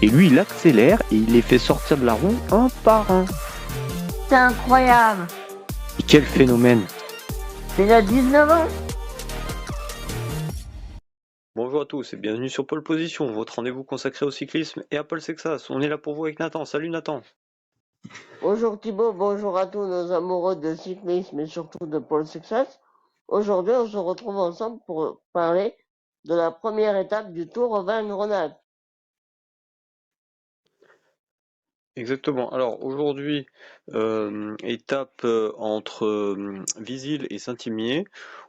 Et lui, il accélère et il les fait sortir de la roue un par un. C'est incroyable. Et quel phénomène! Il a 19 ans. Bonjour à tous et bienvenue sur Pole Position, votre rendez-vous consacré au cyclisme et à Paul Sexas. On est là pour vous avec Nathan. Salut Nathan. Bonjour Thibaut, bonjour à tous nos amoureux de cyclisme et surtout de Paul Sexas. Aujourd'hui, on se retrouve ensemble pour parler de la première étape du Tour Auvergne-Rhône-Alpes. Exactement. Alors aujourd'hui, étape entre Visil et Saint-Imier.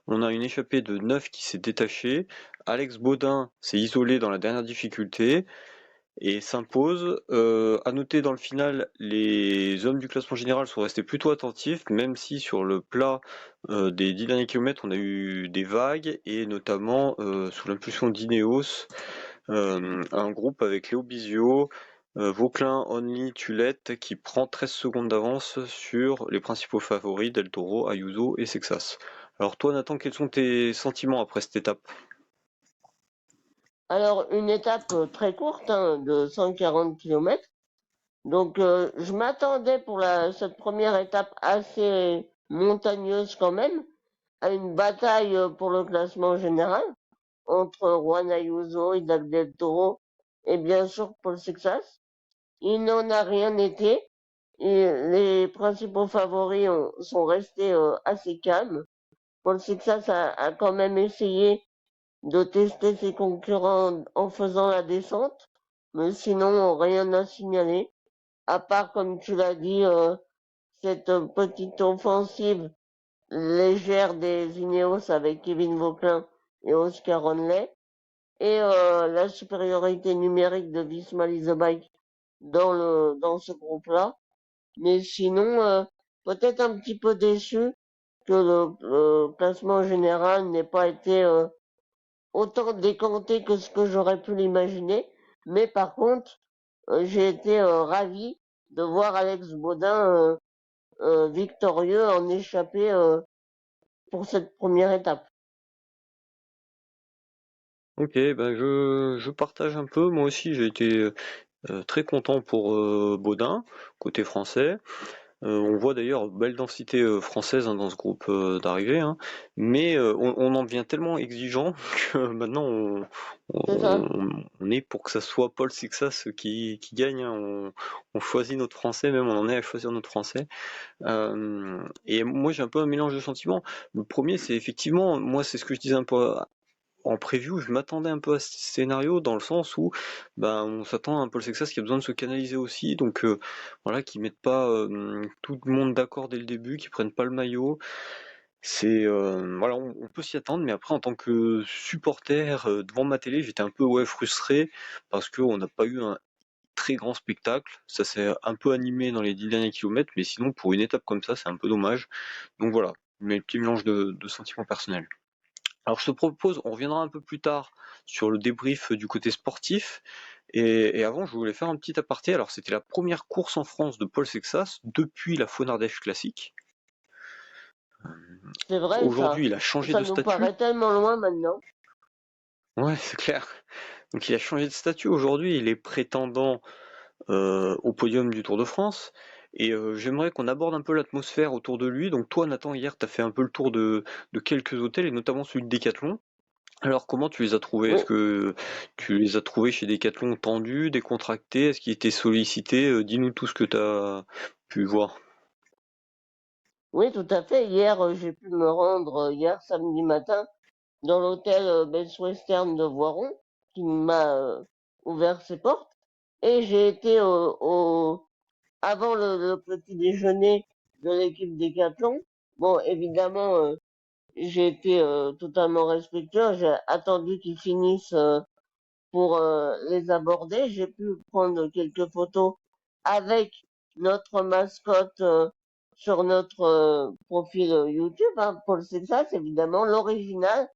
On a une échappée de 9 qui s'est détachée. Alex Baudin s'est isolé dans la dernière difficulté et s'impose. À noter dans le final, les hommes du classement général sont restés plutôt attentifs, même si sur le plat des 10 derniers kilomètres, on a eu des vagues et notamment sous l'impulsion d'Ineos, un groupe avec Léo Bizio, Vauclin, Only, Tulette qui prend 13 secondes d'avance sur les principaux favoris Del Toro, Ayuso et Sexas. Alors toi Nathan, quels sont tes sentiments après cette étape? Alors, une étape très courte, de 140 km. Donc, je m'attendais pour cette première étape assez montagneuse quand même, à une bataille pour le classement général entre Juan Ayuso, Hidalgo del Toro et bien sûr Paul Sexas. Il n'en a rien été. Et les principaux favoris sont restés assez calmes. Paul Sexas a quand même essayé de tester ses concurrents en faisant la descente, mais sinon rien à signaler, à part comme tu l'as dit, cette petite offensive légère des Ineos avec Kevin Vauclin et Oscar Onley, et la supériorité numérique de Visma Leasebike dans ce groupe-là. Mais sinon, peut-être un petit peu déçu que le classement général n'ait pas été autant décanté que ce que j'aurais pu l'imaginer. Mais par contre, j'ai été ravi de voir Alex Baudin victorieux en échappée pour cette première étape. Ok, ben je partage un peu. Moi aussi, j'ai été très content pour Baudin, côté français. On voit d'ailleurs belle densité française dans ce groupe d'arrivée, hein. Mais on en devient tellement exigeant que maintenant C'est ça. on est pour que ça soit Paul Sixas qui gagne, hein. On choisit notre français, même on en est à choisir notre français. Et moi j'ai un peu un mélange de sentiments. Le premier, c'est effectivement, moi c'est ce que je disais un peu en preview, je m'attendais un peu à ce scénario dans le sens où ben, on s'attend à un Paul Sexas qui a besoin de se canaliser aussi, donc voilà, qui mettent pas tout le monde d'accord dès le début, qui prennent pas le maillot. C'est voilà, on peut s'y attendre, mais après en tant que supporter devant ma télé, j'étais un peu frustré parce qu'on n'a pas eu un très grand spectacle. Ça s'est un peu animé dans les 10 derniers kilomètres, mais sinon pour une étape comme ça, c'est un peu dommage. Donc voilà, mes petits mélanges de sentiments personnels. Alors je te propose, on reviendra un peu plus tard sur le débrief du côté sportif. Et avant, je voulais faire un petit aparté. Alors c'était la première course en France de Paul Sexas depuis la Faune-Ardèche classique. C'est vrai, Aujourd'hui, il a changé ça de nous statut. paraît tellement loin maintenant. Ouais, c'est clair. Donc il a changé de statut. Aujourd'hui, il est prétendant au podium du Tour de France. Et j'aimerais qu'on aborde un peu l'atmosphère autour de lui. Donc toi, Nathan, hier, tu as fait un peu le tour de quelques hôtels, et notamment celui de Décathlon. Alors comment tu les as trouvés? Oui, Est-ce que tu les as trouvés chez Decathlon tendus, décontractés? Est-ce qu'ils étaient sollicités? Dis-nous tout ce que tu as pu voir. oui, tout à fait. Hier, j'ai pu me rendre, hier samedi matin, dans l'hôtel Best Western de Voiron, qui m'a ouvert ses portes. Et j'ai été avant le petit déjeuner de l'équipe Décathlon. Bon, évidemment, j'ai été totalement respectueux. J'ai attendu qu'ils finissent pour les aborder. J'ai pu prendre quelques photos avec notre mascotte sur notre profil YouTube, Paul Sexas, évidemment, l'original,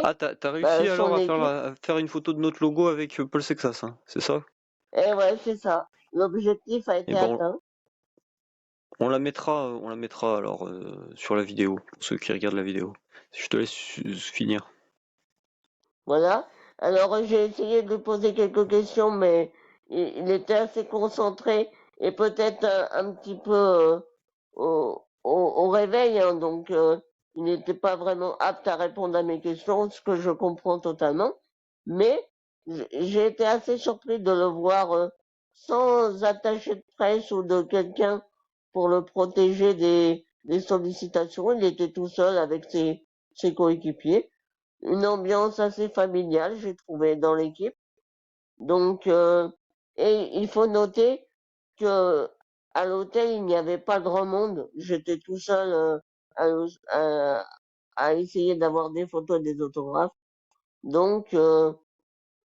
Ah, et t'as réussi alors son équipe. à faire une photo de notre logo avec Paul Sexas, hein, c'est ça? Et ouais, c'est ça. L'objectif a Eh été ben, atteint. on la mettra alors sur la vidéo, pour ceux qui regardent la vidéo. Je te laisse finir. Voilà. Alors, j'ai essayé de lui poser quelques questions, mais il était assez concentré et peut-être un petit peu au réveil, hein, donc il n'était pas vraiment apte à répondre à mes questions, ce que je comprends totalement. Mais j'ai été assez surpris de le voir sans attaché de presse ou de quelqu'un pour le protéger des sollicitations. Il était tout seul avec ses coéquipiers. Une ambiance assez familiale, j'ai trouvé, dans l'équipe. Donc, et il faut noter que à l'hôtel, il n'y avait pas grand monde. J'étais tout seul à, à essayer d'avoir des photos, des autographes. Donc,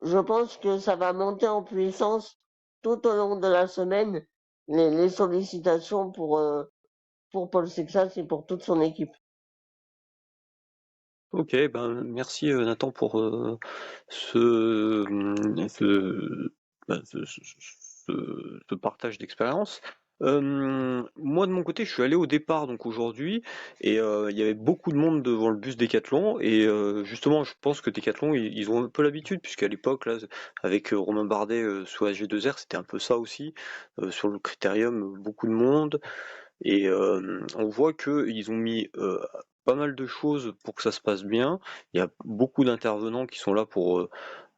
je pense que ça va monter en puissance tout au long de la semaine, les sollicitations pour Paul Sexas et pour toute son équipe. Ok, ben merci Nathan pour ce, ce, ben, ce partage d'expérience. Moi de mon côté, je suis allé au départ donc aujourd'hui et il y avait beaucoup de monde devant le bus Décathlon et justement je pense que Décathlon ils ont un peu l'habitude puisqu'à l'époque là avec Romain Bardet sous AG2R c'était un peu ça aussi sur le critérium beaucoup de monde et on voit qu'ils ont mis pas mal de choses pour que ça se passe bien. Il y a beaucoup d'intervenants qui sont là pour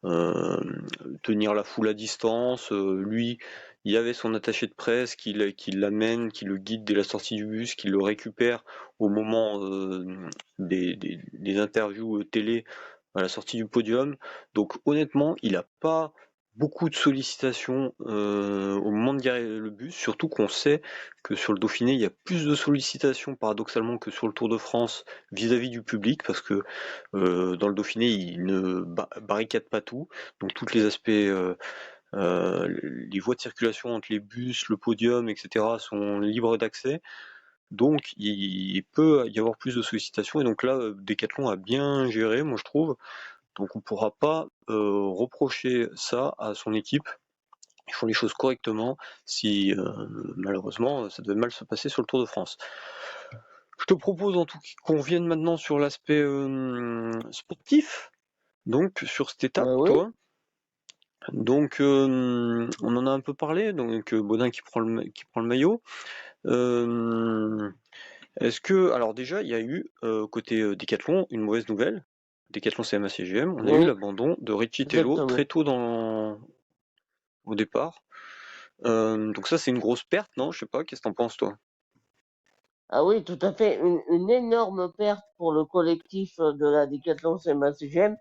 euh, tenir la foule à distance. Lui, il y avait son attaché de presse qui l'amène, qui le guide dès la sortie du bus, qui le récupère au moment des interviews télé à la sortie du podium. Donc honnêtement, il n'a pas beaucoup de sollicitations au moment de garer le bus, surtout qu'on sait que sur le Dauphiné, il y a plus de sollicitations paradoxalement que sur le Tour de France vis-à-vis du public, parce que dans le Dauphiné, il ne barricade pas tout, donc tous les aspects, les voies de circulation entre les bus, le podium, etc. sont libres d'accès. Donc il peut y avoir plus de sollicitations et donc là Decathlon a bien géré, moi je trouve. Donc on ne pourra pas reprocher ça à son équipe. Ils font les choses correctement si malheureusement ça devait mal se passer sur le Tour de France. Je te propose en tout cas qu'on vienne maintenant sur l'aspect sportif, donc sur cette étape, Oui, toi. Donc on en a un peu parlé, donc Baudin qui prend le maillot. Est-ce que, alors déjà, il y a eu côté Decathlon une mauvaise nouvelle. Decathlon CMA-CGM, on a eu oui, l'abandon de Riccitello exactement. très tôt au départ. Donc ça, c'est une grosse perte, non? Je sais pas, qu'est-ce que t'en penses, toi? Ah oui, tout à fait. Une énorme perte pour le collectif de la Décathlon CMA-CGM,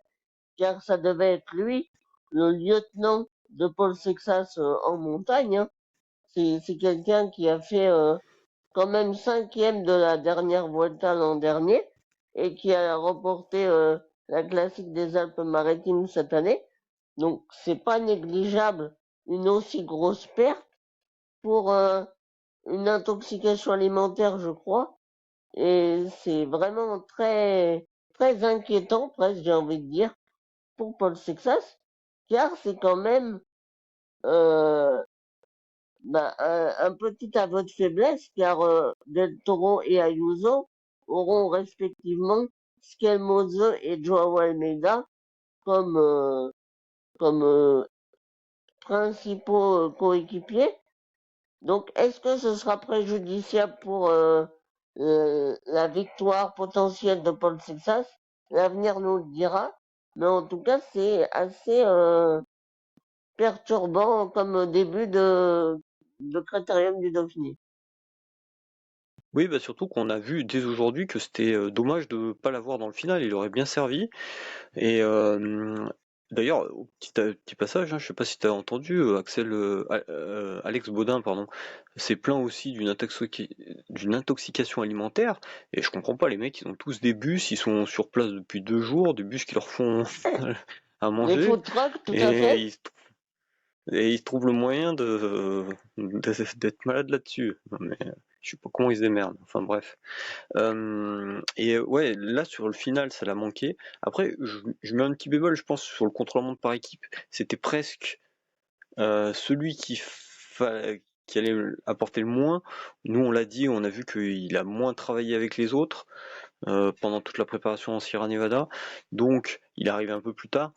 car ça devait être lui, le lieutenant de Paul Sexas en montagne, hein. C'est quelqu'un qui a fait quand même cinquième de la dernière Vuelta l'an dernier et qui a remporté la classique des Alpes-Maritimes cette année. Donc c'est pas négligeable une aussi grosse perte pour une intoxication alimentaire, je crois. Et c'est vraiment très inquiétant, presque, j'ai envie de dire, pour Paul Sexas, car c'est quand même euh, un petit aveu de faiblesse, car Del Toro et Ayuso auront respectivement Skelmoze et Joao Almeida comme, comme principaux coéquipiers. Donc, est-ce que ce sera préjudiciable pour la victoire potentielle de Paul Sexas? L'avenir nous le dira. Mais en tout cas, c'est assez perturbant comme début de Critérium du Dauphiné. Oui, bah surtout qu'on a vu dès aujourd'hui que c'était dommage de pas l'avoir dans le final, il aurait bien servi. Et d'ailleurs, au petit passage, hein, je sais pas si tu as entendu, Alex Baudin, pardon, s'est plaint aussi d'une intoxication alimentaire. Et je comprends pas, les mecs, ils ont tous des bus, ils sont sur place depuis 2 jours, des bus qui leur font à Les manger, food trucks, tout à et fait. ils trouvent le moyen d'être malade là-dessus. Mais je sais pas comment ils se démerdent. Enfin bref. Et ouais, là sur le final, ça l'a manqué. Après, je mets un petit bémol, je pense, sur le contre-la-montre par équipe. C'était presque celui qui allait apporter le moins. Nous, on l'a dit, on a vu qu'il a moins travaillé avec les autres pendant toute la préparation en Sierra Nevada. Donc, il est arrivé un peu plus tard.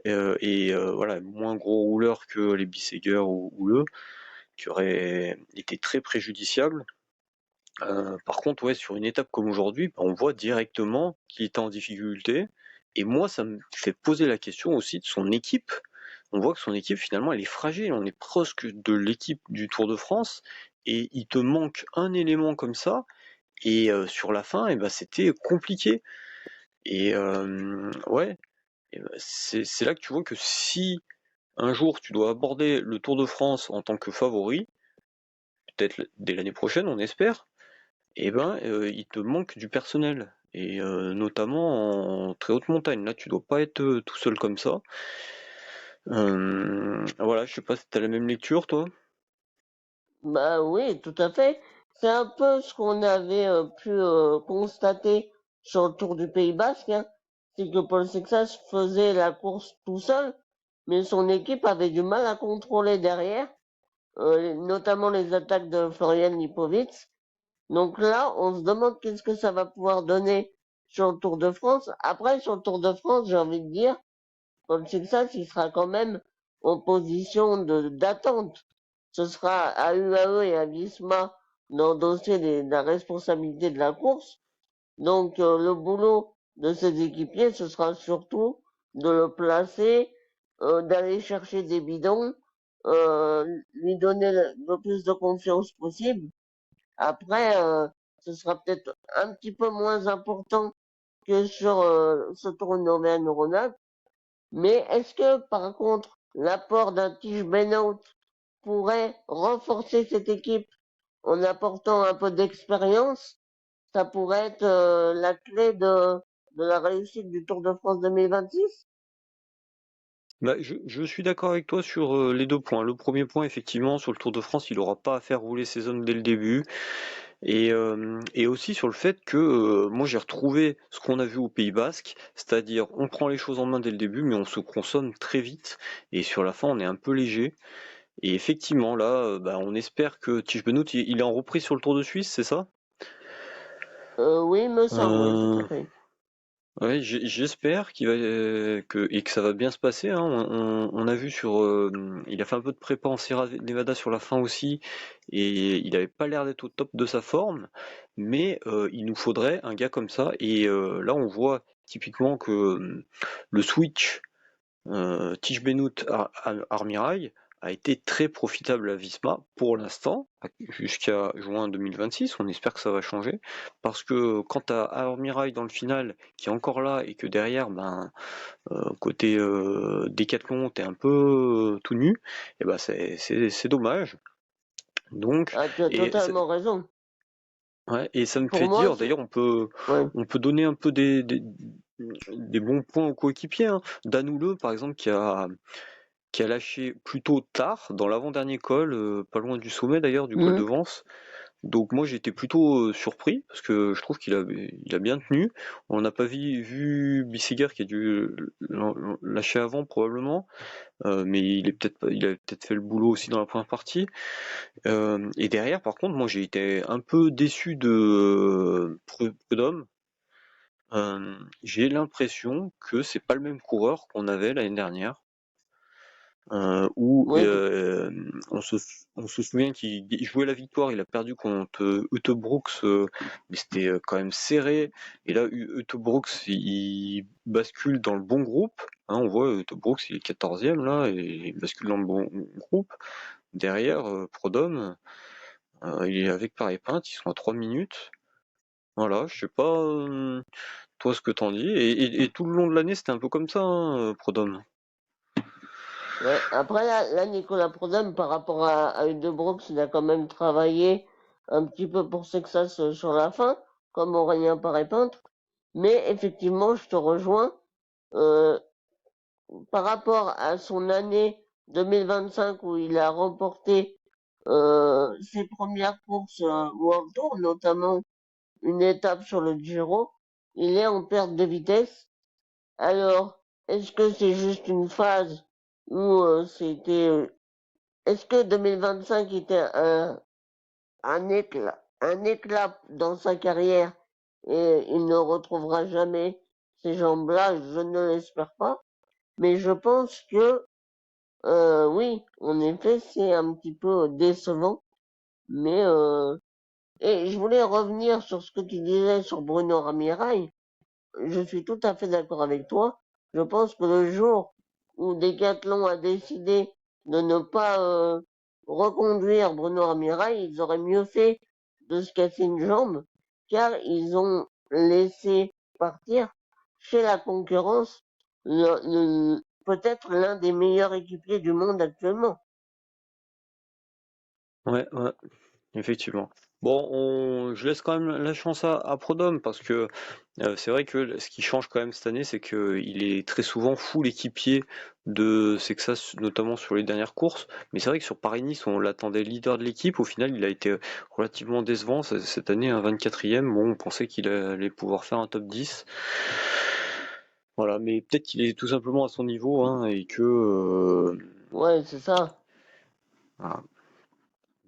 Voilà, moins gros rouleur que les Bissegger ou le, qui aurait été très préjudiciable. Par contre, ouais, sur une étape comme aujourd'hui, on voit directement qu'il est en difficulté. Et moi, ça me fait poser la question aussi de son équipe. On voit que son équipe, finalement, elle est fragile. On est presque de l'équipe du Tour de France. Et il te manque un élément comme ça. Et sur la fin, c'était compliqué. Et ouais, c'est là que tu vois que si un jour tu dois aborder le Tour de France en tant que favori, peut-être dès l'année prochaine, on espère, il te manque du personnel. Et notamment en très haute montagne. Là, tu dois pas être tout seul comme ça. Voilà, je sais pas si t'as la même lecture, toi. Bah oui, tout à fait. C'est un peu ce qu'on avait pu constater sur le Tour du Pays Basque, hein. C'est que Paul Sexas faisait la course tout seul, mais son équipe avait du mal à contrôler derrière, notamment les attaques de Florian Lipovic. Donc là, on se demande qu'est-ce que ça va pouvoir donner sur le Tour de France. Après, sur le Tour de France, j'ai envie de dire, Paul Sexas, il sera quand même en position d'attente. Ce sera à UAE et à Visma d'endosser la responsabilité de la course. Donc le boulot de ces équipiers, ce sera surtout de le placer, d'aller chercher des bidons, lui donner le plus de confiance possible. Après, ce sera peut-être un petit peu moins important que sur ce tour Auvergne-Rhône-Alpes. Mais est-ce que, par contre, l'apport d'un Tige Benoît pourrait renforcer cette équipe en apportant un peu d'expérience? Ça pourrait être la clé de la réussite du Tour de France 2026? Je suis d'accord avec toi sur les deux points. Le premier point, effectivement, sur le Tour de France, il n'aura pas à faire rouler ses hommes dès le début. Et aussi sur le fait que moi j'ai retrouvé ce qu'on a vu au Pays Basque, c'est-à-dire on prend les choses en main dès le début, mais on se consomme très vite. Et sur la fin, on est un peu léger. Et effectivement, là, on espère que Tish Benoît, il est en reprise sur le Tour de Suisse, c'est ça? Oui, il me semble, oui, tout à Euh, fait. Ouais, j'espère que ça va bien se passer, hein. On a vu il a fait un peu de prépa en Sierra Nevada sur la fin aussi, et il avait pas l'air d'être au top de sa forme, mais il nous faudrait un gars comme ça. Et là, on voit typiquement que le switch Tish Benoît Armirail a été très profitable à Visma pour l'instant, jusqu'à juin 2026. On espère que ça va changer, parce que quand tu as Armirail dans le final qui est encore là et que derrière, côté décathlon, t'es un peu tout nu, et c'est dommage. Donc, Ah, tu as et, totalement raison. ouais, et ça me Pour fait moi, dire, d'ailleurs, ouais. on peut donner un peu des bons points aux coéquipiers, hein. Danouleux, par exemple, qui a lâché plutôt tard, dans l'avant-dernier col, pas loin du sommet d'ailleurs, du col de Mhm. Vence. Donc moi j'étais plutôt surpris, parce que je trouve il a bien tenu. On n'a pas vu Bissiger qui a dû lâcher avant probablement, mais il a peut-être fait le boulot aussi dans la première partie. Et derrière, par contre, moi j'ai été un peu déçu de Prud'homme. J'ai l'impression que c'est pas le même coureur qu'on avait l'année dernière. Où Oui, on se souvient qu'il jouait la victoire, il a perdu contre Ute Brooks, mais c'était quand même serré. Et là, Ute Brooks, il bascule dans le bon groupe, hein. On voit Ute Brooks, il est 14e là, et il bascule dans le bon groupe. Derrière, Prodhomme, il est avec Paris Pinte, ils sont à 3 minutes. Voilà, je sais pas toi ce que t'en dis. Et tout le long de l'année, c'était un peu comme ça, hein, Prodhomme. ouais. Après, là, Nicolas Prodhomme, par rapport à Brooks, il a quand même travaillé un petit peu pour Sexas sur la fin, comme Aurélien Paré-Peintre. Mais effectivement, je te rejoins. euh, Par rapport à son année 2025 où il a remporté ses premières courses World Tour, notamment une étape sur le Giro, il est en perte de vitesse. Alors, est-ce que c'est juste une phase où est-ce que 2025 était un éclat dans sa carrière et il ne retrouvera jamais ces jambes-là? Je ne l'espère pas. Mais je pense que, oui, en effet, c'est un petit peu décevant. Mais, et je voulais revenir sur ce que tu disais sur Bruno Ramirail. Je suis tout à fait d'accord avec toi. Je pense que le jour où Decathlon a décidé de ne pas reconduire Bruno Ramirail, ils auraient mieux fait de se casser une jambe, car ils ont laissé partir chez la concurrence peut-être l'un des meilleurs équipiers du monde actuellement. Ouais, ouais, effectivement. Bon, je laisse quand même la chance à Prodhomme parce que c'est vrai que ce qui change quand même cette année, c'est qu'il est très souvent full équipier de Sexas, notamment sur les dernières courses. Mais c'est vrai que sur Paris-Nice, on l'attendait leader de l'équipe. Au final, il a été relativement décevant cette année, un 24e. Bon, on pensait qu'il allait pouvoir faire un top 10. Voilà, mais peut-être qu'il est tout simplement à son niveau hein, et que Ouais, c'est ça. voilà.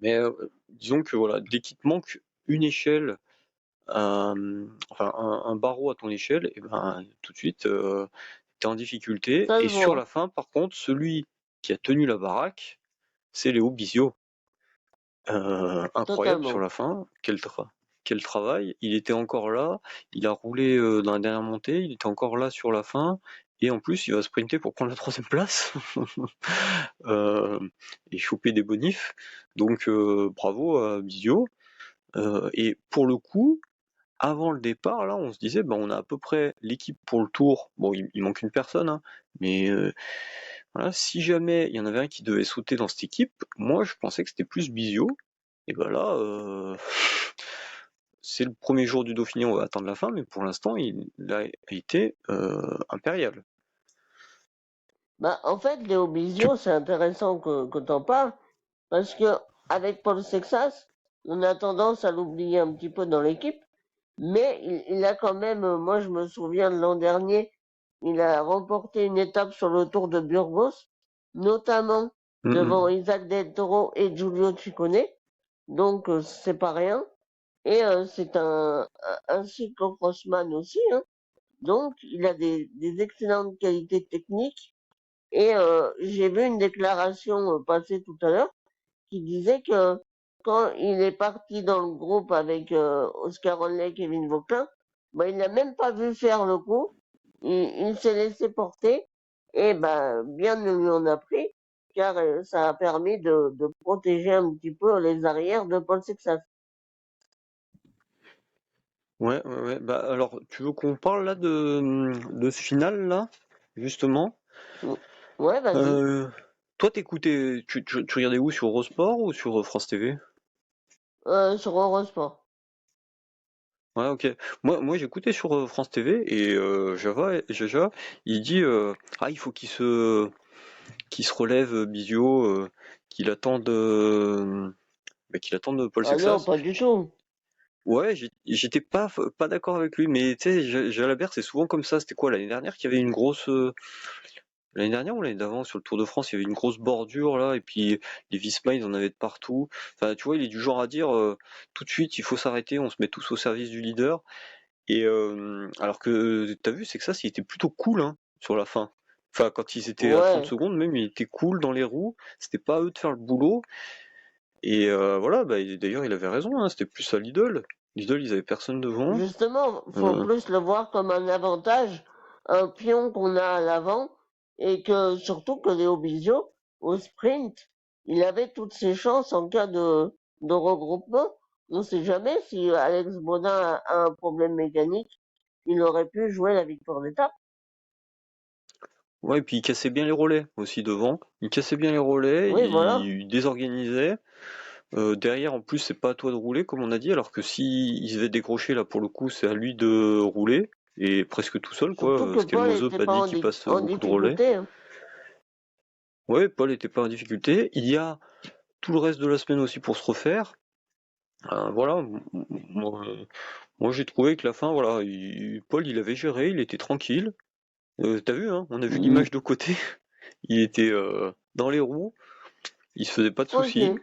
Mais disons que voilà, dès qu'il te manque une échelle, enfin un barreau à ton échelle, et ben tout de suite t'es en difficulté. Ça Et se sur la voit, fin, par contre, celui qui a tenu la baraque, c'est Léo Bisio. Incroyable sur totalement. la fin, quel travail. Il était encore là, il a roulé dans la dernière montée, il était encore là sur la fin. Et en plus, il va sprinter pour prendre la troisième place et choper des bonifs. Donc bravo à Bisio. Et pour le coup, avant le départ, là, on se disait, ben, on a à peu près l'équipe pour le tour. Bon, il manque une personne, hein, mais voilà, si jamais il y en avait un qui devait sauter dans cette équipe, moi je pensais que c'était plus Bisio. Et ben là, c'est le premier jour du Dauphiné, on va attendre la fin, mais pour l'instant, il a été impérial. Bah, en fait, Léo Tu... Bisio, c'est intéressant que t'en parles, parce que avec Paul Sexas, on a tendance à l'oublier un petit peu dans l'équipe, mais il a quand même, moi je me souviens de l'an dernier, il a remporté une étape sur le Tour de Burgos, notamment devant Isaac Del Toro et Giulio Ciccone, donc c'est pas rien, et c'est un cyclocrossman aussi, hein, donc il a des excellentes qualités techniques, et j'ai vu une déclaration passer tout à l'heure qui disait que quand il est parti dans le groupe avec Oscar Onley et Kevin Vauquelin, bah, il n'a même pas vu faire le coup. Il s'est laissé porter et bah, bien ne lui en a pris car ça a permis de protéger un petit peu les arrières de Paul Sexas. Ouais, ouais, ouais. Bah alors, tu veux qu'on parle là de ce final là, justement? Ouais, vas-y. Euh, Toi, t'écoutais, tu regardais où sur Eurosport ou sur France TV? Sur Eurosport. Ouais, ok. Moi j'écoutais sur France TV et Jaja, il dit ah il faut qu'il se relève Bisio, qu'il attende Paul Ah non, Sexas. pas du tout. Ouais, j'étais pas d'accord avec lui, mais tu sais, Jalabert c'est souvent comme ça. C'était quoi l'année dernière qu'il y avait une grosse l'année dernière ou l'année d'avant sur le Tour de France, il y avait une grosse bordure là, et puis les Visma ils en avaient de partout. Enfin, tu vois, il est du genre à dire tout de suite il faut s'arrêter, on se met tous au service du leader. Et alors que t'as vu, c'est que ça, il était plutôt cool hein, sur la fin. Enfin, quand ils étaient à 30 Ouais. secondes, même, il était cool dans les roues. C'était pas à eux de faire le boulot. Et voilà, bah, d'ailleurs, il avait raison. Hein, c'était plus à Lidl. Lidl, ils avaient personne devant. Justement, faut Euh, plus le voir comme un avantage, un pion qu'on a à l'avant, et que surtout que Léo Bisio, au sprint, il avait toutes ses chances en cas de regroupement. On ne sait jamais si Alex Baudin a un problème mécanique, il aurait pu jouer la victoire d'étape. ouais, et puis il cassait bien les relais aussi devant. Il cassait bien les relais, Oui, voilà. il désorganisait. Derrière, en plus, c'est pas à toi de rouler, comme on a dit, alors que si il se fait décrocher, là, pour le coup, c'est à lui de rouler, et presque tout seul, quoi. Surtout que Paul Skelmozop n'était a pas dit qu'il passe en beaucoup de relais. difficulté, hein. Ouais, Paul était pas en difficulté. Il y a tout le reste de la semaine aussi pour se refaire. Voilà, moi, moi, j'ai trouvé que la fin, voilà, Paul il avait géré, il était tranquille. T'as vu, hein, on a vu Mm, l'image de côté, il était dans les roues, il se faisait pas de soucis. tranquille.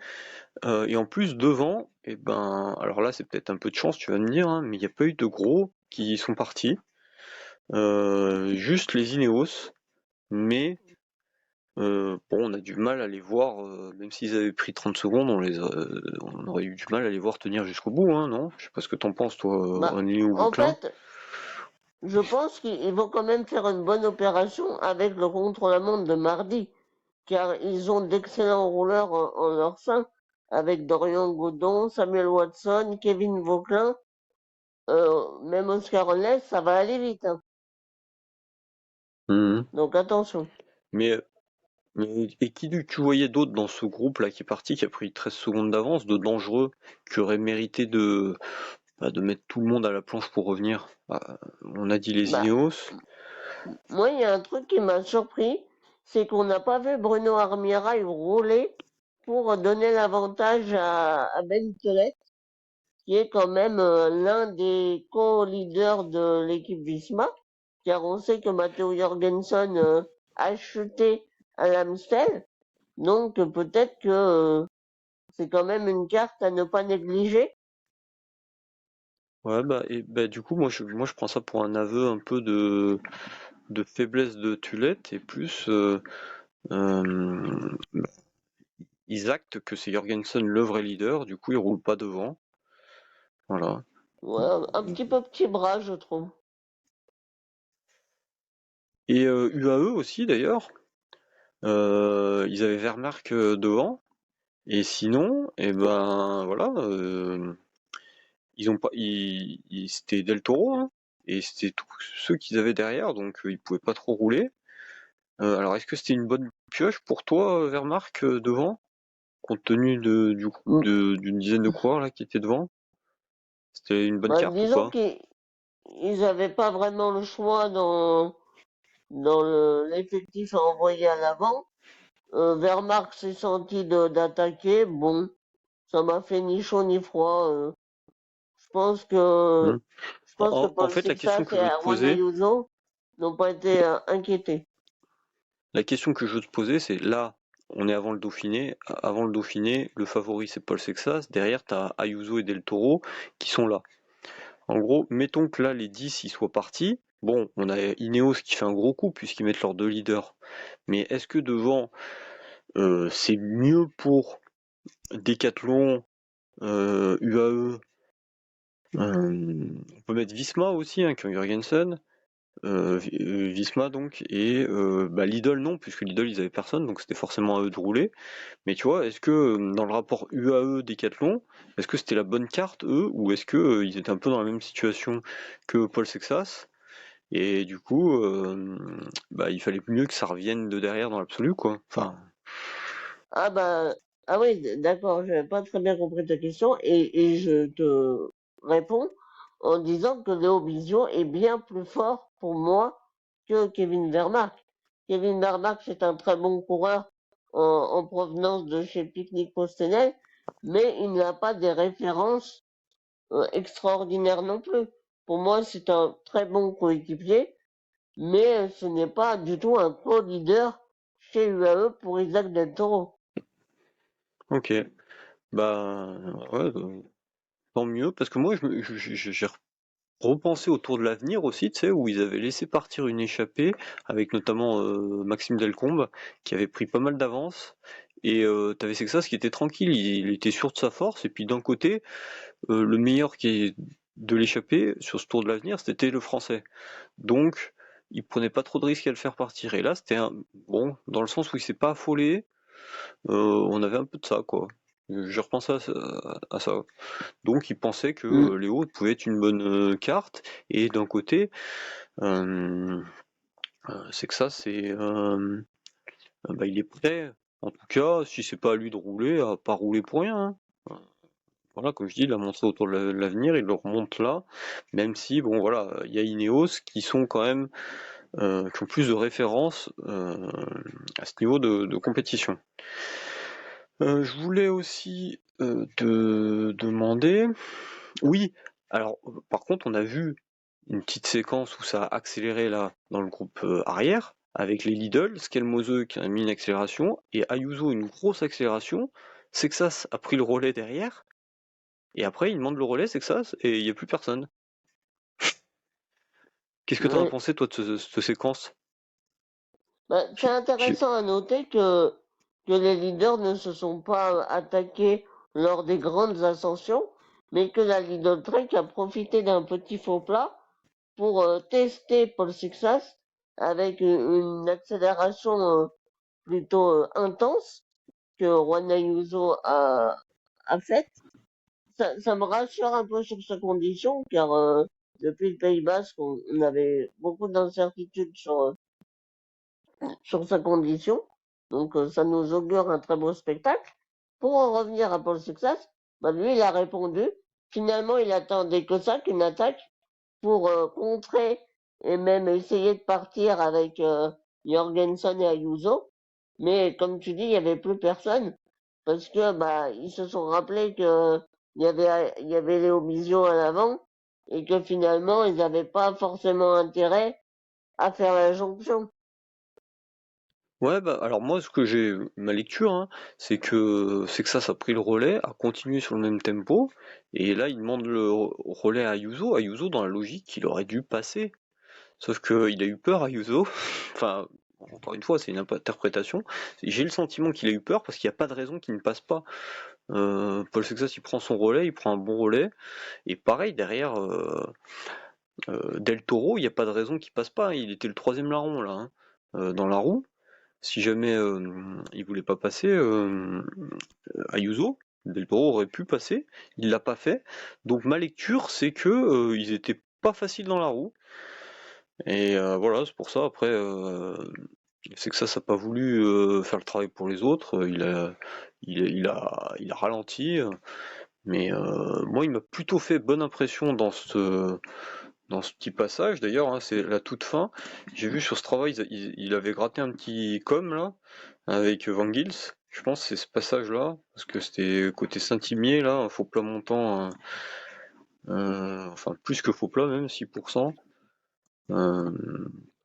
Et en plus devant, et ben, alors là c'est peut-être un peu de chance, tu vas me dire, hein, mais il n'y a pas eu de gros qui sont partis. Juste les Ineos. mais bon, on a du mal à les voir, même s'ils avaient pris 30 secondes, on aurait eu du mal à les voir tenir jusqu'au bout, hein, non? Je sais pas ce que t'en penses, toi, Bah, René ou en Vauquelin. fait, je pense qu'ils vont quand même faire une bonne opération avec le contre-la-montre de mardi, car ils ont d'excellents rouleurs en leur sein, avec Dorian Godon, Samuel Watson, Kevin Vauquelin, même Oscar Holness, ça va aller vite, hein. Mhm. Donc attention. Mais, et tu voyais d'autres dans ce groupe-là qui est parti, qui a pris 13 secondes d'avance, de dangereux, qui auraient mérité de mettre tout le monde à la planche pour revenir? On a dit les Bah, Ineos. moi, il y a un truc qui m'a surpris, c'est qu'on n'a pas vu Bruno Armirail rouler pour donner l'avantage à Ben Tollett, qui est quand même l'un des co-leaders de l'équipe Visma, car on sait que Matteo Jorgensen a chuté à l'Amstel, donc peut-être que c'est quand même une carte à ne pas négliger. Ouais, bah, du coup, moi je prends ça pour un aveu un peu de faiblesse de Tulette et plus euh, ils actent que c'est Jorgensen le vrai leader, du coup il roule pas devant. Voilà. Ouais, un petit peu petit bras, je trouve. Et UAE aussi d'ailleurs, ils avaient Vermerck devant. Et sinon, et ben voilà, ils ont pas, c'était Del Toro, hein, et c'était tous ceux qu'ils avaient derrière, donc ils pouvaient pas trop rouler. Alors est-ce que c'était une bonne pioche pour toi, Vermark, devant, compte tenu Mm. d'une dizaine de coureurs là qui étaient devant? C'était une bonne Bah, carte ou disons pas? qu'ils n'avaient pas vraiment le choix dans l'effectif à envoyer à l'avant. Wehrmacht s'est senti d'attaquer. Bon, ça m'a fait ni chaud ni froid. Je pense que Hmm. je pense que En Paul fait, la question Sixas que et je veux te Juan poser, Ayuso n'ont pas été inquiétés. la question que je veux te poser, c'est là, on est avant le Dauphiné. Avant le Dauphiné, le favori c'est Paul Sexas. Derrière, t'as Ayuso et Del Toro qui sont là. En gros, mettons que là, les 10 ils soient partis. Bon, on a Ineos qui fait un gros coup puisqu'ils mettent leurs deux leaders. Mais est-ce que devant, c'est mieux pour Decathlon, UAE, on peut mettre Visma aussi, hein, qui ont Jürgensen, Visma donc, et Lidl non, puisque Lidl ils avaient personne, donc c'était forcément à eux de rouler. Mais tu vois, est-ce que dans le rapport UAE Decathlon, est-ce que c'était la bonne carte eux, ou est-ce que ils étaient un peu dans la même situation que Paul Sexas, et du coup, il fallait mieux que ça revienne de derrière dans l'absolu, quoi. Enfin, Ah bah ah oui, d'accord, je n'avais pas très bien compris ta question et je te réponds en disant que Léo Bisio est bien plus fort pour moi que Kevin Vermaak. Kevin Vermaak, c'est un très bon coureur en provenance de chez Picnic Postenel, mais il n'a pas des références extraordinaires non plus. Pour moi, c'est un très bon coéquipier, mais ce n'est pas du tout un co-leader chez UAE pour Isaac Del Toro. ok, ouais, tant mieux, parce que moi, j'ai repensé autour de l'avenir aussi, tu sais, où ils avaient laissé partir une échappée, avec notamment Maxime Delcombe, qui avait pris pas mal d'avance, et t'avais Sexas qui était tranquille, il était sûr de sa force, et puis d'un côté, le meilleur qui est de l'échappée sur ce tour de l'avenir, c'était le français. Donc, il prenait pas trop de risques à le faire partir. Et là, bon, dans le sens où il s'est pas affolé, on avait un peu de ça, quoi. J'ai repensé à ça. Donc, il pensait que Mm. Léo pouvait être une bonne carte. Et d'un côté, euh, c'est que ça, il est prêt. En tout cas, si c'est pas à lui de rouler, à pas rouler pour rien, hein. Voilà, comme je dis, il a montré autour de l'avenir, il le remonte là, même si, bon, voilà, il y a Ineos qui sont quand même, qui ont plus de références à ce niveau de compétition. Je voulais aussi te demander, oui, alors par contre, on a vu une petite séquence où ça a accéléré là dans le groupe arrière, avec les Lidl, Skelmose qui a mis une accélération, et Ayuso une grosse accélération, Sexas a pris le relais derrière, et après il demande le relais, Sexas, et il n'y a plus personne. Qu'est-ce que t'en as Ouais. pensé toi de cette séquence? C'est intéressant à noter que les leaders ne se sont pas attaqués lors des grandes ascensions, mais que la Lidl Trek a profité d'un petit faux plat pour tester Paul Sixas avec une accélération plutôt intense que Juan Ayuso a faite. Ça me rassure un peu sur sa condition, car depuis le Pays Basque, on avait beaucoup d'incertitudes sur sa condition. Donc ça nous augure un très beau spectacle. Pour en revenir à Paul Success, lui il a répondu. Finalement, il attendait que ça, qu'une attaque, pour contrer et même essayer de partir avec Jorgensen et Ayuso. Mais comme tu dis, il n'y avait plus personne parce que ils se sont rappelés que il y avait Léo Bisio à l'avant et que finalement ils n'avaient pas forcément intérêt à faire la jonction. Ouais, bah alors moi, ce que j'ai ma lecture, hein, c'est que ça a pris le relais, a continué sur le même tempo, et là il demande le relais à Ayuso. Ayuso, dans la logique, il aurait dû passer, sauf que il a eu peur, Ayuso. Enfin, encore une fois, c'est une interprétation. J'ai le sentiment qu'il a eu peur parce qu'il n'y a pas de raison qu'il ne passe pas. Paul Success, il prend son relais, il prend un bon relais, et pareil derrière Del Toro, il n'y a pas de raison qu'il passe pas. Il était le troisième larron là, hein, dans la roue. Si jamais il voulait pas passer, Ayuso, Del Toro aurait pu passer, il l'a pas fait. Donc ma lecture, c'est que ils étaient pas faciles dans la roue. Et voilà, c'est pour ça. Après, c'est que ça n'a pas voulu faire le travail pour les autres. Il a ralenti. Mais moi, il m'a plutôt fait bonne impression dans ce petit passage. D'ailleurs, hein, c'est la toute fin. J'ai vu sur ce travail, il avait gratté un petit com là avec Van Gils. Je pense que c'est ce passage-là, parce que c'était côté Saint-Imier, là, un faux plat montant, enfin plus que faux plat même, 6%,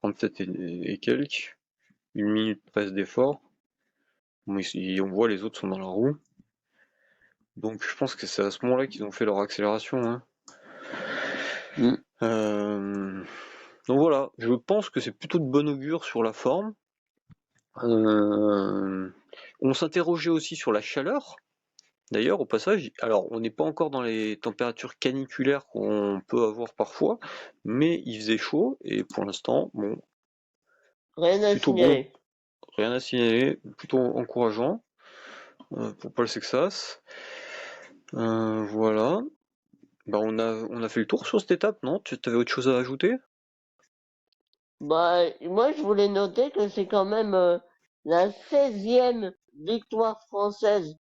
37 et quelques, 1 minute presque d'effort. Bon, on voit les autres sont dans la roue. Donc je pense que c'est à ce moment-là qu'ils ont fait leur accélération. Hein. Donc voilà, je pense que c'est plutôt de bon augure sur la forme. On s'interrogeait aussi sur la chaleur. D'ailleurs, au passage, alors on n'est pas encore dans les températures caniculaires qu'on peut avoir parfois, mais il faisait chaud et pour l'instant, bon, Rien à plutôt bon, signaler. rien à signaler, plutôt encourageant pour Paul Sexas. Voilà. On a fait le tour sur cette étape, non? Tu avais autre chose à ajouter? Moi, je voulais noter que c'est quand même la 16e victoire française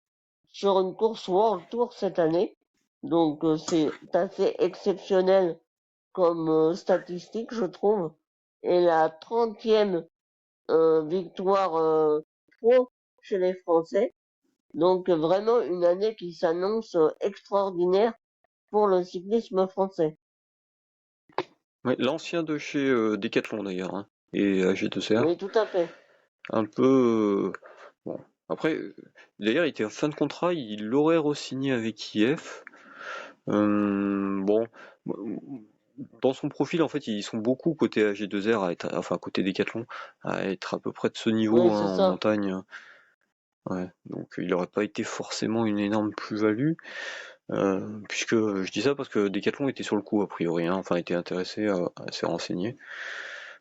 sur une course World Tour cette année. Donc, c'est assez exceptionnel comme statistique, je trouve. Et la 30e victoire pro chez les Français. Donc, vraiment une année qui s'annonce extraordinaire pour le cyclisme français. Ouais, l'ancien de chez Decathlon d'ailleurs, hein, et AG2R. Oui, tout à fait. Un peu. Bon. Après, d'ailleurs, il était en fin de contrat, il l'aurait re-signé avec IF. Bon, dans son profil, en fait, ils sont beaucoup côté AG2R, enfin côté Decathlon, à être à peu près de ce niveau Oui, hein, c'est en ça. montagne. Ouais, donc il n'aurait pas été forcément une énorme plus-value, puisque je dis ça parce que Decathlon était sur le coup a priori, hein, enfin était intéressé à s'y renseigner.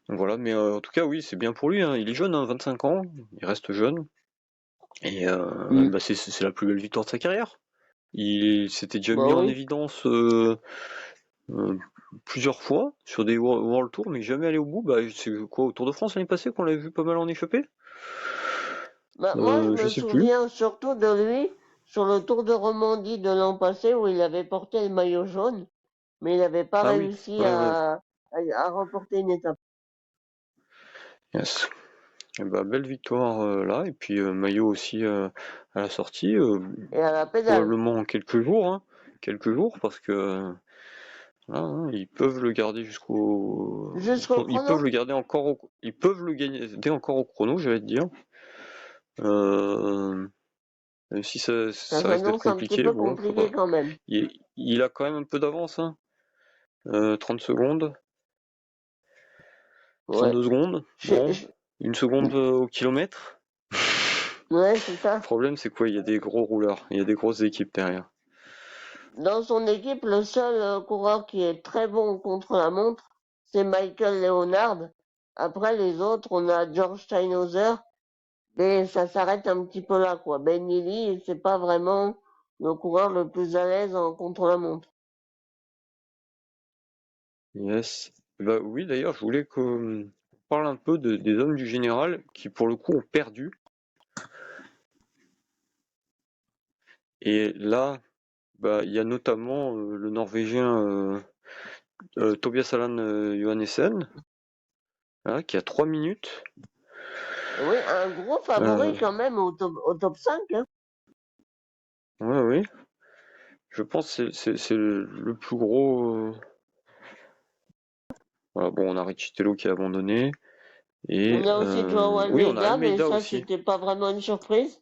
Donc voilà, mais en tout cas oui, c'est bien pour lui, hein. Il est jeune, hein, 25 ans, il reste jeune. Et Mm. c'est la plus belle victoire de sa carrière. Il s'était déjà Bah mis en oui. évidence euh, plusieurs fois sur des World Tour, mais jamais allé au bout. C'est quoi, au Tour de France l'année passée qu'on l'avait vu pas mal en échappée? Moi, je Je me sais plus. souviens surtout de lui sur le Tour de Romandie de l'an passé où il avait porté le maillot jaune, mais il n'avait pas Ah oui, réussi ouais, ouais, à remporter une étape. yes. Et belle victoire là, et puis maillot aussi à la sortie, Et à la pédale. probablement en quelques jours, parce que voilà, hein, ils peuvent le garder Jusqu'au ils peuvent chrono. le garder encore ils peuvent le garder encore au chrono, j'allais te dire. Euh, Même si Ça ça risque d'être s'annonce un petit compliqué, peu bon, compliqué faudra. quand même. Il a quand même un peu d'avance, hein. 30 secondes, Ouais. 32 secondes, Je, bon. je, 1 seconde au kilomètre. Ouais, c'est Le ça. problème, c'est quoi? Il y a des gros rouleurs, il y a des grosses équipes derrière. Dans son équipe, le seul coureur qui est très bon contre la montre, c'est Michael Leonard. Après, les autres, on a George Steinhauser, mais ça s'arrête un petit peu là, quoi. Ben Neely, c'est pas vraiment le coureur le plus à l'aise en contre la montre. Yes. Bah oui, d'ailleurs, je voulais qu'on parle un peu des hommes du général qui, pour le coup, ont perdu. Et là, bah, il y a notamment le Norvégien Tobias Allan Johannessen, là, qui a 3 minutes. Oui, un gros favori quand même au top 5, hein. Ouais, oui. Je pense que c'est le plus gros. Voilà, bon, on a Richitello qui a abandonné. Et On a aussi Joao oui, on a Almeida, mais Almeida ça, aussi. c'était pas vraiment une surprise.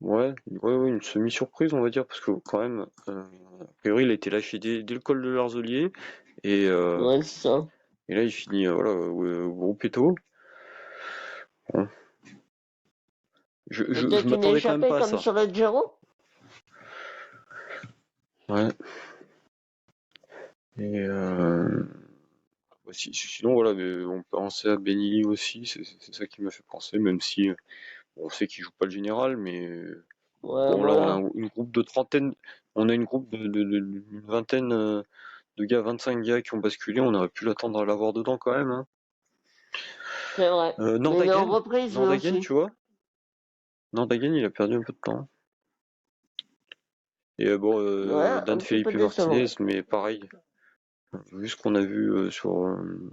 Ouais, une semi-surprise, on va dire, parce que quand même, a priori, il a été lâché dès le col de l'Arzelier. Et, Ouais, c'est ça. et là, il finit voilà, au gros péto. Bon. Je Peut-être une m'attendais quand même échappée pas à comme ça. sur le Giro. Ouais. Et sinon, voilà, mais on pensait à Benili aussi, c'est ça qui m'a fait penser, même si on sait qu'il joue pas le général, mais Ouais, bon, là, on a voilà. une groupe de trentaine, on a une groupe une vingtaine de gars, 25 gars qui ont basculé, on aurait pu l'attendre à l'avoir dedans quand même. Hein. C'est vrai. Mais il est en reprise lui Nordhagen, aussi. tu vois, Nordhagen, il a perdu un peu de temps. Et bon, Ouais, un Dan petit peu Felipe décevant. Martinez, mais pareil, vu ce qu'on a vu sur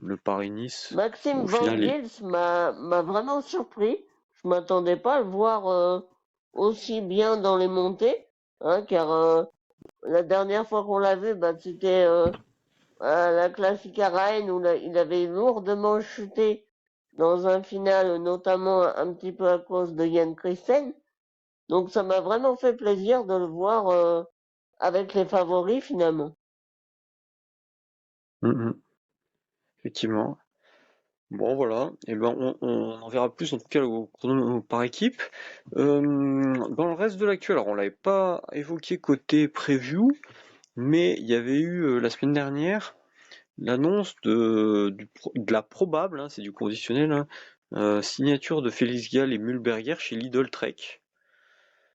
le Paris-Nice, Maxime au Van final, Gils m'a vraiment surpris. Je m'attendais pas à le voir aussi bien dans les montées, hein, car la dernière fois qu'on l'a vu, bah, c'était à la Classica Rennes où il avait lourdement chuté dans un final, notamment un petit peu à cause de Yann Christen. Donc ça m'a vraiment fait plaisir de le voir avec les favoris finalement. effectivement. Bon, voilà. Et ben, on en verra plus en tout cas au chrono par équipe. Dans le reste de l'actu, alors on l'avait pas évoqué côté preview, mais il y avait eu la semaine dernière l'annonce de la probable, hein, c'est du conditionnel, hein, signature de Félix Gall et Mulberger chez Lidl Trek.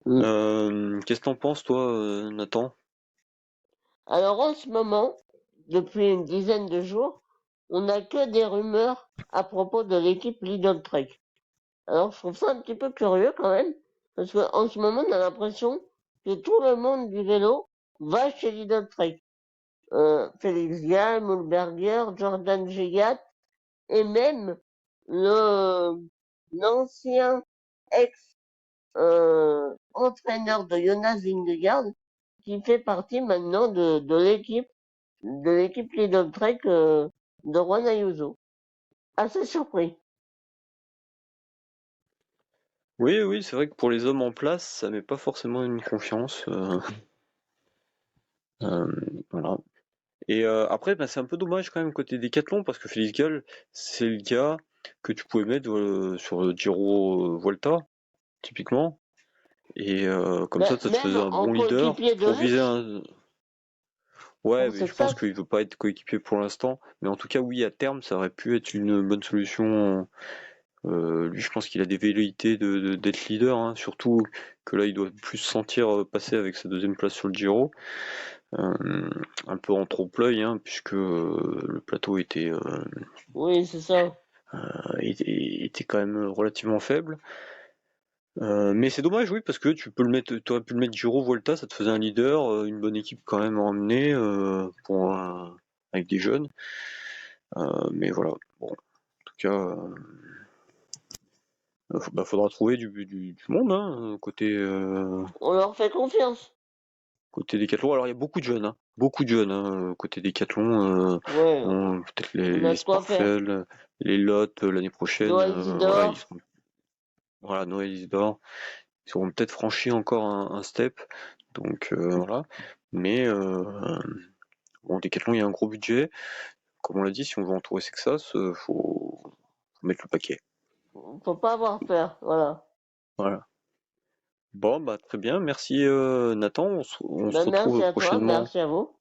Mm. Qu'est-ce que t'en penses, toi, Nathan? Alors en ce moment, depuis une dizaine de jours, on n'a que des rumeurs à propos de l'équipe Lidl Trek. Alors je trouve ça un petit peu curieux quand même, parce qu'en ce moment on a l'impression que tout le monde du vélo va chez Lidl Trek. Félix Gall, Mulberger, Jordan Gigat, et même le l'ancien ex entraîneur de Jonas Vingegaard qui fait partie maintenant de l'équipe Lidl Trek de Juan Ayuso. Assez surpris. Oui, oui, c'est vrai que pour les hommes en place, ça met pas forcément une confiance. Euh, voilà. Et après, bah, c'est un peu dommage quand même côté Decathlon parce que Félix Gall, c'est le gars que tu pouvais mettre sur le Giro Volta, typiquement. Et comme Ben, ça te même faisait un en bon leader coéquipier de pour viser luxe un. Ouais, pour mais cette je pense place. qu'il veut pas être coéquipier pour l'instant. Mais en tout cas, oui, à terme, ça aurait pu être une bonne solution. Lui, je pense qu'il a des velléités d'être leader, hein, surtout que là, il doit plus se sentir passer avec sa deuxième place sur le Giro. Un peu en trompe-l'œil, hein, puisque le plateau Oui, c'est ça. était quand même relativement faible. Mais c'est dommage, oui, parce que tu aurais pu le mettre Giro Volta, ça te faisait un leader, une bonne équipe quand même à emmener avec des jeunes. Mais voilà, bon, en tout cas, faudra trouver du monde hein, On leur fait confiance. côté Décathlon. Alors il y a beaucoup de jeunes côté Décathlon. Ouais, Peut-être on a les de quoi faire. Sparfell, les Lot l'année prochaine. Noah Voilà, Isidore. voilà, Noël Isidore. Ils auront peut-être franchi encore un step. Donc voilà. Mais bon, Decathlon, il y a un gros budget. Comme on l'a dit, si on veut entourer Sexas, faut faut mettre le paquet. Faut pas avoir peur, voilà. Voilà. Bon, bah très bien, merci Nathan, on se Ben, merci retrouve à toi, prochainement. merci à vous.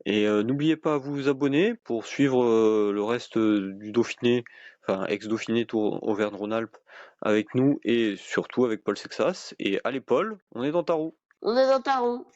Et n'oubliez pas à vous abonner pour suivre le reste du Dauphiné, enfin ex-Dauphiné Tour Auvergne-Rhône-Alpes avec nous et surtout avec Paul Sexas. Et allez Paul, on est dans ta roue. On est dans ta roue.